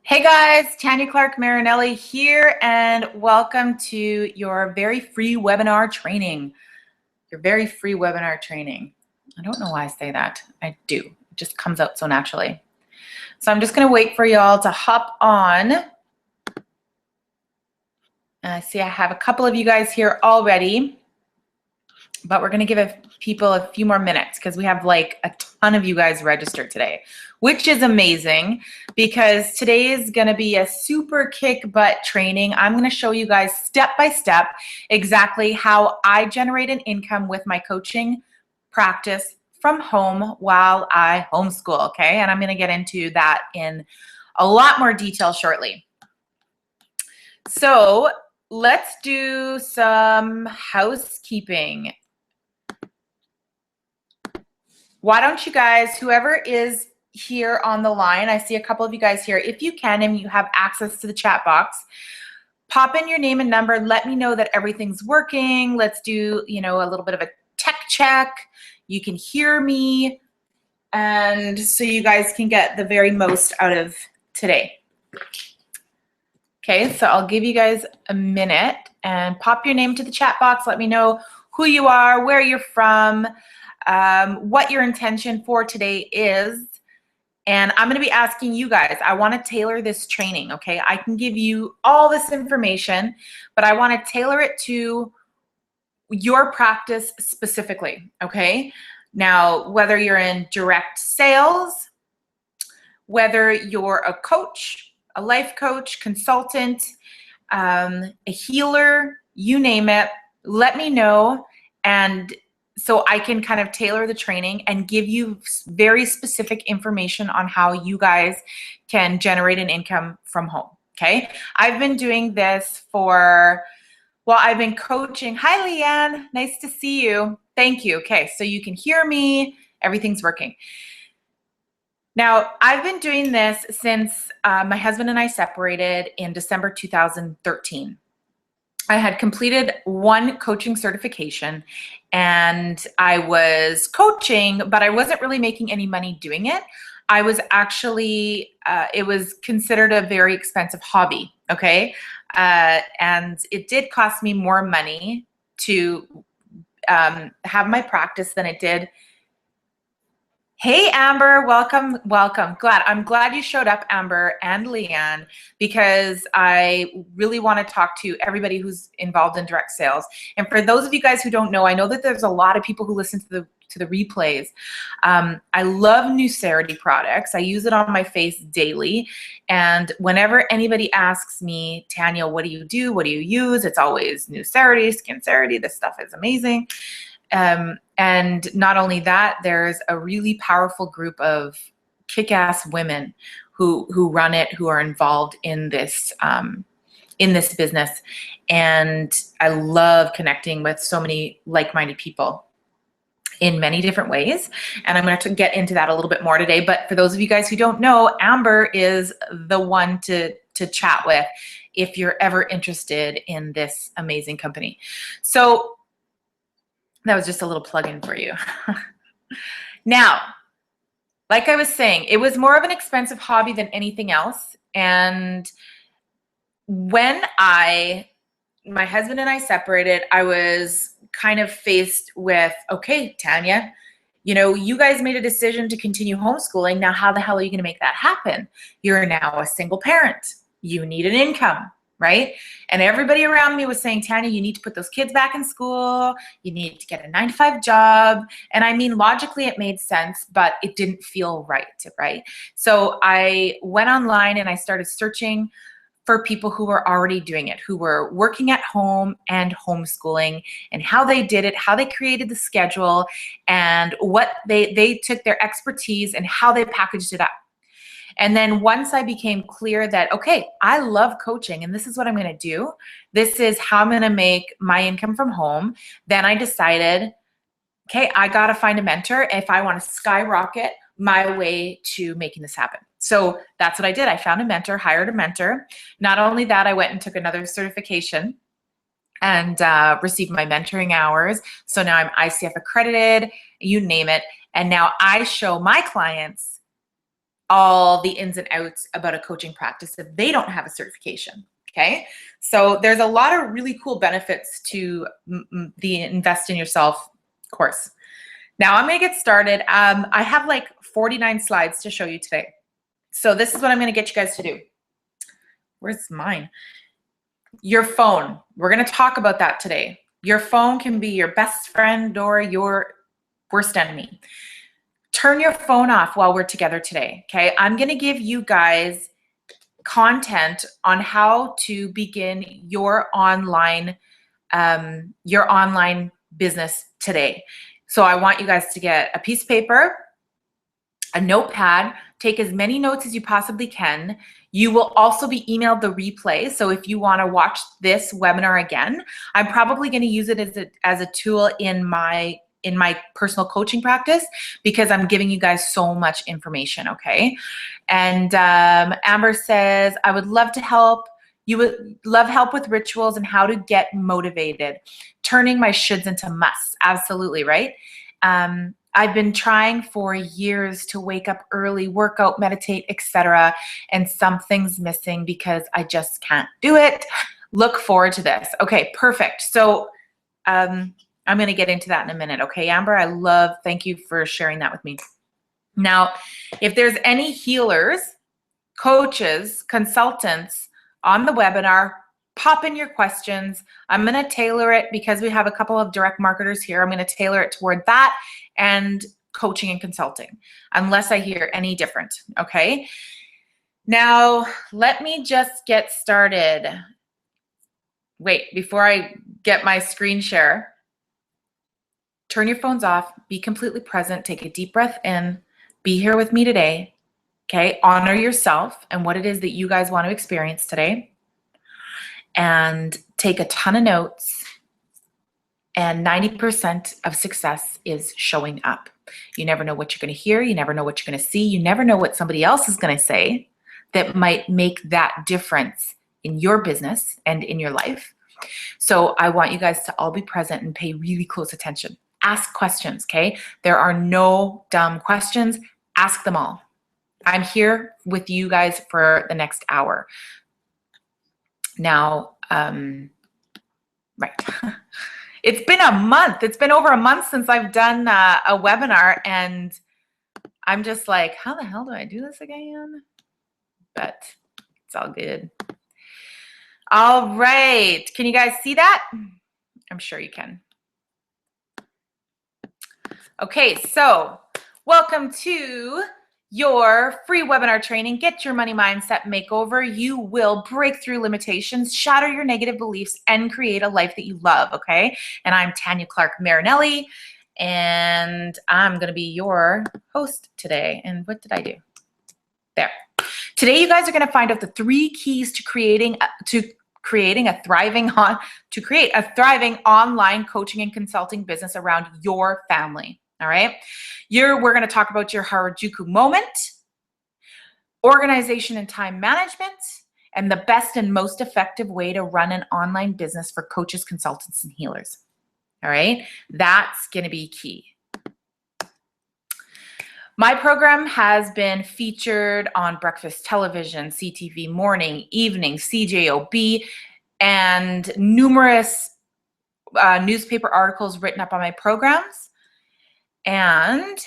Hey guys, Tanya Clarke-Marinelli here, and welcome to your very free webinar training. Your very free webinar training. I don't know why I say that. I do. It just comes out so naturally. So I'm just going to wait for y'all to hop on. And I see I have a couple of you guys here already, but we're going to give people a few more minutes because we have like a ton of you guys registered today, which is amazing because today is going to be a super kick butt training. I'm going to show you guys step by step exactly how I generate an income with my coaching practice from home while I homeschool, okay? And I'm going to get into that in a lot more detail shortly. So let's do some housekeeping. Why don't you guys, whoever is here on the line, I see a couple of you guys here, if you can and you have access to the chat box, pop in your name and number, let me know that everything's working. Let's do, a little bit of a tech check. You can hear me, and so you guys can get the very most out of today. Okay, so I'll give you guys a minute and pop your name to the chat box. Let me know who you are, where you're from, what your intention for today is. And I'm going to be asking you guys, I want to tailor this training, okay? I can give you all this information, but I want to tailor it to your practice specifically, okay? Now, whether you're in direct sales, whether you're a coach, a life coach, consultant, a healer, you name it, let me know, and so I can kind of tailor the training and give you very specific information on how you guys can generate an income from home, okay? I've been doing this I've been coaching. Hi, Leanne, nice to see you. Thank you. Okay, so you can hear me, everything's working. Now, I've been doing this since my husband and I separated in December 2013. I had completed one coaching certification and I was coaching, but I wasn't really making any money doing it. I was actually, it was considered a very expensive hobby, okay? And it did cost me more money to have my practice than it did. Hey, Amber, welcome. I'm glad you showed up, Amber and Leanne, because I really want to talk to everybody who's involved in direct sales. And for those of you guys who don't know, I know that there's a lot of people who listen to the replays. I love Nucerity products. I use it on my face daily. And whenever anybody asks me, Tanya, what do you do? What do you use? It's always Nucerity, Skincerity. This stuff is amazing. And not only that, there's a really powerful group of kick-ass women who run it, who are involved in this business. And I love connecting with so many like-minded people in many different ways. And I'm going to get into that a little bit more today. But for those of you guys who don't know, Amber is the one to chat with if you're ever interested in this amazing company. So that was just a little plug-in for you. Now, like I was saying, it was more of an expensive hobby than anything else. And when my husband and I separated, I was kind of faced with, okay, Tanya, you guys made a decision to continue homeschooling. Now, how the hell are you going to make that happen? You're now a single parent. You need an income. Right? And everybody around me was saying, Tanya, you need to put those kids back in school. You need to get a 9-to-5 job. And I mean, logically it made sense, but it didn't feel right? So I went online and I started searching for people who were already doing it, who were working at home and homeschooling, and how they did it, how they created the schedule, and what they took their expertise and how they packaged it up. And then once I became clear that, okay, I love coaching and this is what I'm going to do, this is how I'm going to make my income from home, then I decided, okay, I got to find a mentor if I want to skyrocket my way to making this happen. So that's what I did. I found a mentor, hired a mentor. Not only that, I went and took another certification and received my mentoring hours. So now I'm ICF accredited, you name it. And now I show my clients all the ins and outs about a coaching practice if they don't have a certification. Okay, so there's a lot of really cool benefits to the Invest in Yourself course. Now I'm going to get started. I have like 49 slides to show you today. So this is what I'm going to get you guys to do. Where's mine? Your phone. We're going to talk about that today. Your phone can be your best friend or your worst enemy. Turn your phone off while we're together today, okay? I'm going to give you guys content on how to begin your online business today. So I want you guys to get a piece of paper, a notepad, take as many notes as you possibly can. You will also be emailed the replay. So if you want to watch this webinar again, I'm probably going to use it as a tool in my personal coaching practice because I'm giving you guys so much information, okay? And Amber says, I would love to help. You would love help with rituals and how to get motivated. Turning my shoulds into musts. Absolutely, right? I've been trying for years to wake up early, work out, meditate, etc. And something's missing because I just can't do it. Look forward to this. Okay, perfect. So I'm going to get into that in a minute. Okay, Amber, thank you for sharing that with me. Now, if there's any healers, coaches, consultants on the webinar, pop in your questions. I'm going to tailor it because we have a couple of direct marketers here. I'm going to tailor it toward that and coaching and consulting, unless I hear any different, okay? Now, let me just get started. Wait, before I get my screen share, turn your phones off, be completely present, take a deep breath in, be here with me today, okay? Honor yourself and what it is that you guys want to experience today, and take a ton of notes. And 90% of success is showing up. You never know what you're going to hear. You never know what you're going to see. You never know what somebody else is going to say that might make that difference in your business and in your life. So I want you guys to all be present and pay really close attention. Ask questions, okay? There are no dumb questions. Ask them all. I'm here with you guys for the next hour. Now, right. It's been a month. It's been over a month since I've done a webinar, and I'm just like, how the hell do I do this again? But it's all good. All right. Can you guys see that? I'm sure you can. Okay, so welcome to your free webinar training, Get Your Money Mindset Makeover. You will break through limitations, shatter your negative beliefs, and create a life that you love, okay? And I'm Tanya Clarke-Marinelli, and I'm going to be your host today. And what did I do? There. Today, you guys are going to find out the 3 keys to create a thriving online coaching and consulting business around your family. All right. We're going to talk about your Harajuku moment, organization and time management, and the best and most effective way to run an online business for coaches, consultants, and healers. All right. That's going to be key. My program has been featured on breakfast television, CTV morning, evening, CJOB, and numerous newspaper articles written up on my programs. And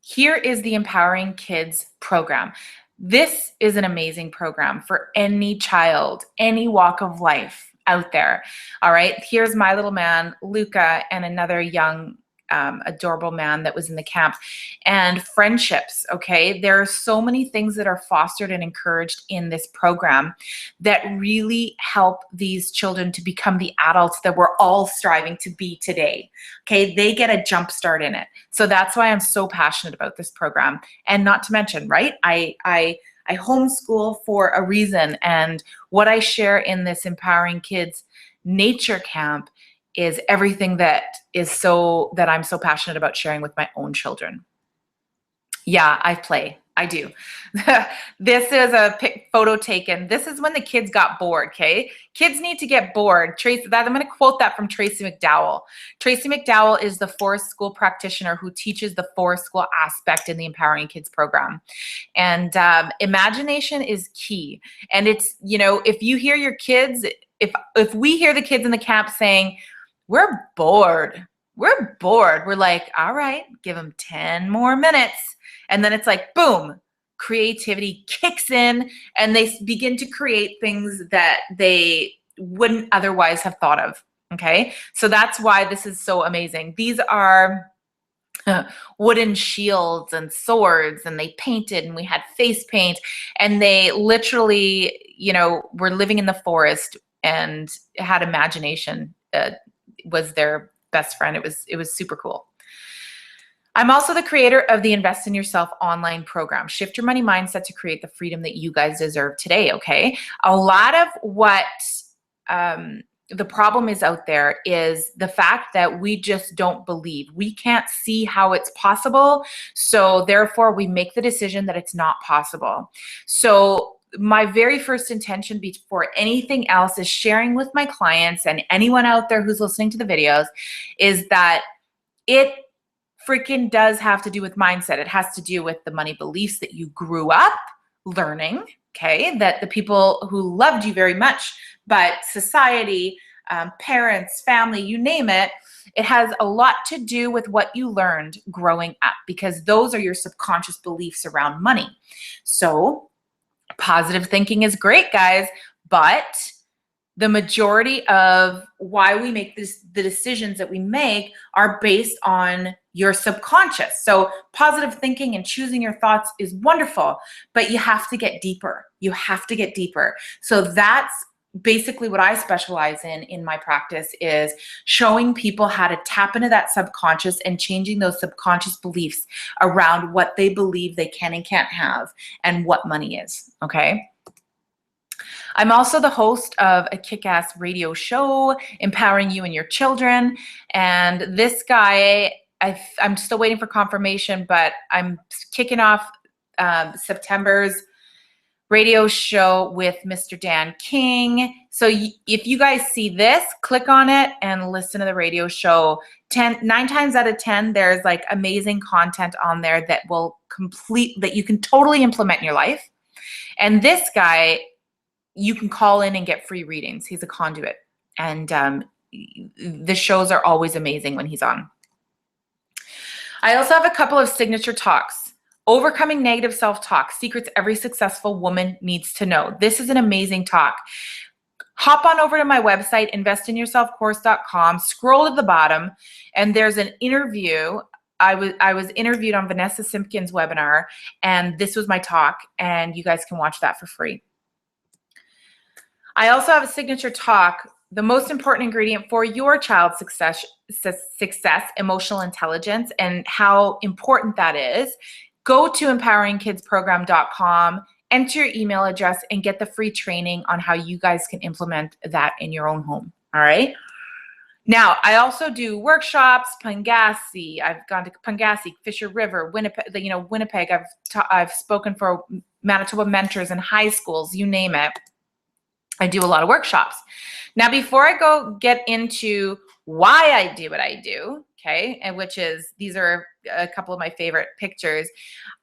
here is the Empowering Kids program. This is an amazing program for any child, any walk of life out there. All right, here's my little man, Luca, and another young adorable man that was in the camp, and friendships. Okay, there are so many things that are fostered and encouraged in this program that really help these children to become the adults that we're all striving to be today. Okay, they get a jump start in it. So that's why I'm so passionate about this program. And not to mention, right, I homeschool for a reason, and what I share in this Empowering Kids nature camp is everything that I'm so passionate about sharing with my own children. Yeah, I play. I do. This is a photo taken. This is when the kids got bored, okay? Kids need to get bored. I'm going to quote that from Tracy McDowell. Tracy McDowell is the forest school practitioner who teaches the forest school aspect in the Empowering Kids program. And imagination is key. And it's, you know, if you hear your kids, if we hear the kids in the camp saying, we're bored, we're like, all right, give them 10 more minutes. And then it's like, boom, creativity kicks in and they begin to create things that they wouldn't otherwise have thought of. Okay. So that's why this is so amazing. These are wooden shields and swords, and they painted, and we had face paint, and they literally, you know, were living in the forest and had imagination, was their best friend. It was super cool. I'm also the creator of the Invest in Yourself online program. Shift your money mindset to create the freedom that you guys deserve today, okay? A lot of what the problem is out there is the fact that we just don't believe. We can't see how it's possible, so therefore we make the decision that it's not possible. So my very first intention before anything else is sharing with my clients and anyone out there who's listening to the videos is that it freaking does have to do with mindset. It has to do with the money beliefs that you grew up learning, okay, that the people who loved you very much, but society, parents, family, you name it, it has a lot to do with what you learned growing up, because those are your subconscious beliefs around money. So positive thinking is great, guys, but the majority of why we make the decisions that we make are based on your subconscious. So positive thinking and choosing your thoughts is wonderful, but you have to get deeper. You have to get deeper. So that's basically what I specialize in my practice, is showing people how to tap into that subconscious and changing those subconscious beliefs around what they believe they can and can't have and what money is, okay? I'm also the host of a kick-ass radio show, Empowering You and Your Children. And this guy, I'm still waiting for confirmation, but I'm kicking off September's radio show with Mr. Dan King. So if you guys see this, click on it and listen to the radio show. 9 times out of 10, there's like amazing content on there that you can totally implement in your life. And this guy, you can call in and get free readings. He's a conduit. And the shows are always amazing when he's on. I also have a couple of signature talks. Overcoming Negative Self-Talk, Secrets Every Successful Woman Needs to Know. This is an amazing talk. Hop on over to my website, investinyourselfcourse.com, scroll to the bottom, and there's an interview. I was interviewed on Vanessa Simpkins' webinar, and this was my talk, and you guys can watch that for free. I also have a signature talk, the most important ingredient for your child's success, emotional intelligence, and how important that is. Go to empoweringkidsprogram.com, enter your email address, and get the free training on how you guys can implement that in your own home, all right? Now, I also do workshops, Pangasi. I've gone to Pangasi, Fisher River, Winnipeg, Winnipeg. I've spoken for Manitoba mentors in high schools, you name it. I do a lot of workshops. Now, before I get into why I do what I do, okay, and these are a couple of my favorite pictures.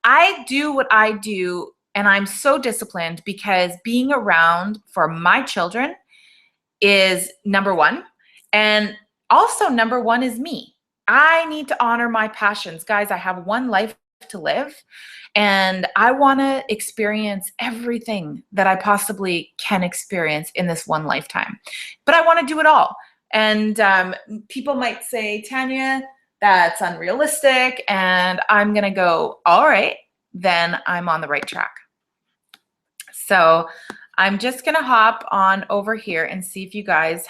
I do what I do, and I'm so disciplined because being around for my children is number one. And also number one is me. I need to honor my passions. Guys, I have one life to live, and I want to experience everything that I possibly can experience in this one lifetime. But I want to do it all. And people might say, Tanya, that's unrealistic. And I'm going to go, all right, then I'm on the right track. So I'm just going to hop on over here and see if you guys